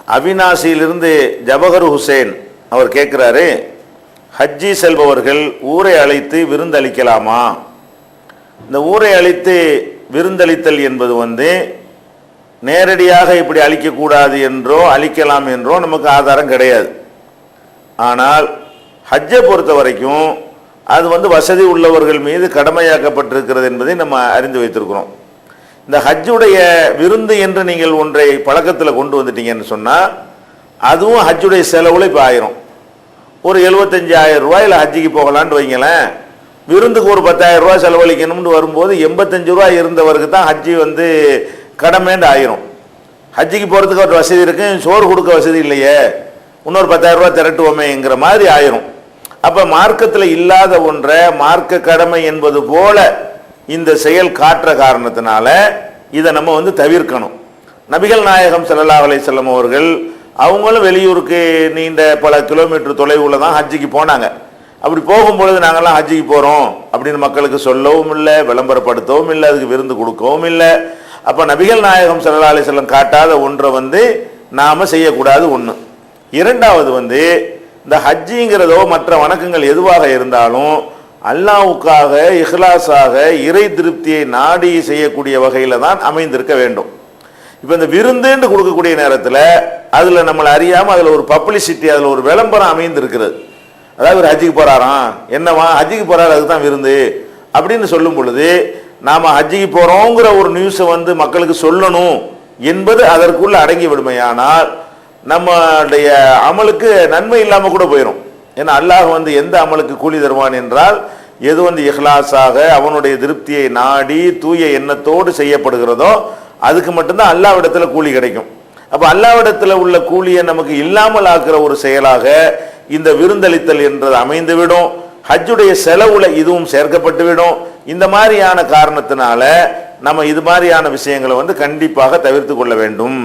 அவினாசியிலிருந்து ஜபஹர் Hussein அவர் கேட்குறாரு, ஹஜ்ஜி செல்பவர்கள் ஊரை அழைத்து விருந்தளிக்கலாமா? இந்த ஊரை அழைத்து விருந்தளித்தல் என்பது நேரடியாக இப்படி அளிக்கக்கூடாது என்றோ அளிக்கலாம் என்றோ நமக்கு ஆதாரம் கிடையாது. ஆனால் ஹஜ்ஜை பொறுத்த வரைக்கும் அது வசதி உள்ளவர்கள் மீது கடமையாக்கப்பட்டிருக்கிறது என்பதை நம்ம அறிந்து வைத்திருக்கிறோம். இந்த ஹஜ்ஜுடைய விருந்து என்று நீங்கள் ஒன்றை பழக்கத்தில் கொண்டு வந்துட்டீங்கன்னு சொன்னால் அதுவும் ஹஜ்ஜுடைய செலவுல இப்போ ஆயிரும். ஒரு 75,000 ரூபாயில் ஹஜ்ஜிக்கு போகலான்னு வைங்களேன், விருந்துக்கு ஒரு 10,000 ரூபாய் செலவழிக்கணும்னு வரும்போது 85 ரூபாய் இருந்தவருக்கு தான் ஹஜ்ஜி கடமைன்னு ஆயிரும். ஹஜ்ஜிக்கு போகிறதுக்கு ஒரு வசதி இருக்கு, சோறு கொடுக்க வசதி இல்லையே, இன்னொரு 10,000 ரூபாய் திரட்டுவோமேங்கிற மாதிரி ஆயிரும். அப்போ மார்க்கத்தில் இல்லாத ஒன்றை மார்க்க கடமை என்பது போல இந்த செயல் காட்டுற காரணத்தினால இதை நம்ம தவிர்க்கணும். நபிகள் நாயகம் ஸல்லல்லாஹு அலைஹி வஸல்லம் அவர்கள் அவங்களும் வெளியூருக்கு நீண்ட பல கிலோமீட்டர் தொலைவுல தான் ஹஜ்ஜிக்கு போனாங்க. அப்படி போகும்பொழுது நாங்கள்லாம் ஹஜ்ஜிக்கு போகிறோம் அப்படின்னு மக்களுக்கு சொல்லவும் இல்லை, விளம்பரப்படுத்தவும் இல்லை, அதுக்கு விருந்து கொடுக்கவும் இல்லை. அப்போ நபிகள் நாயகம் ஸல்லல்லாஹு அலைஹி வஸல்லம் காட்டாத ஒன்றை நாம் செய்யக்கூடாது. ஒன்று. இரண்டாவது இந்த ஹஜ்ஜிங்கிறதோ மற்ற வணக்கங்கள் எதுவாக இருந்தாலும் அல்லாஹ்வுக்காக இஹ்லாஸாக இறை திருப்தியை நாடி செய்யக்கூடிய வகையில் தான் அமைந்திருக்க வேண்டும். இப்போ இந்த விருந்துன்னு கொடுக்கக்கூடிய நேரத்தில் அதில் நம்மளை அறியாமல் அதில் ஒரு பப்ளிசிட்டி, அதில் ஒரு விளம்பரம் அமைந்திருக்கிறது. அதாவது ஒரு ஹஜ்ஜிக்கு போகிறாராம், என்னவா ஹஜ்ஜிக்கு போகிறாரு அதுக்கு தான் விருந்து அப்படின்னு சொல்லும் பொழுது நாம் ஹஜ்ஜிக்கு போகிறோங்கிற ஒரு நியூஸை மக்களுக்கு சொல்லணும் என்பது அதற்குள்ள அடங்கி விடுமையானால் நம்முடைய அமலுக்கு நன்மை இல்லாமல் கூட போயிடும். ஏன்னா அல்லாஹ் எந்த அமலுக்கு கூலி தருவான் என்றால் எது இஹ்லாஸாக அவனுடைய திருப்தியை நாடி தூய எண்ணத்தோடு செய்யப்படுகிறதோ அதுக்கு மட்டும்தான் அல்லாஹ்விடத்தில் கூலி கிடைக்கும். அப்போ அல்லாஹ்விடத்தில் உள்ள கூலியை நமக்கு இல்லாமல் ஆக்குற ஒரு செயலாக இந்த விருந்தளித்தல் என்றது அமைந்துவிடும். ஹஜ்ஜுடைய செலவுல இதுவும் சேர்க்கப்பட்டுவிடும். இந்த மாதிரியான காரணத்தினால நம்ம இது மாதிரியான விஷயங்களை கண்டிப்பாக தவிர்த்து கொள்ள வேண்டும்.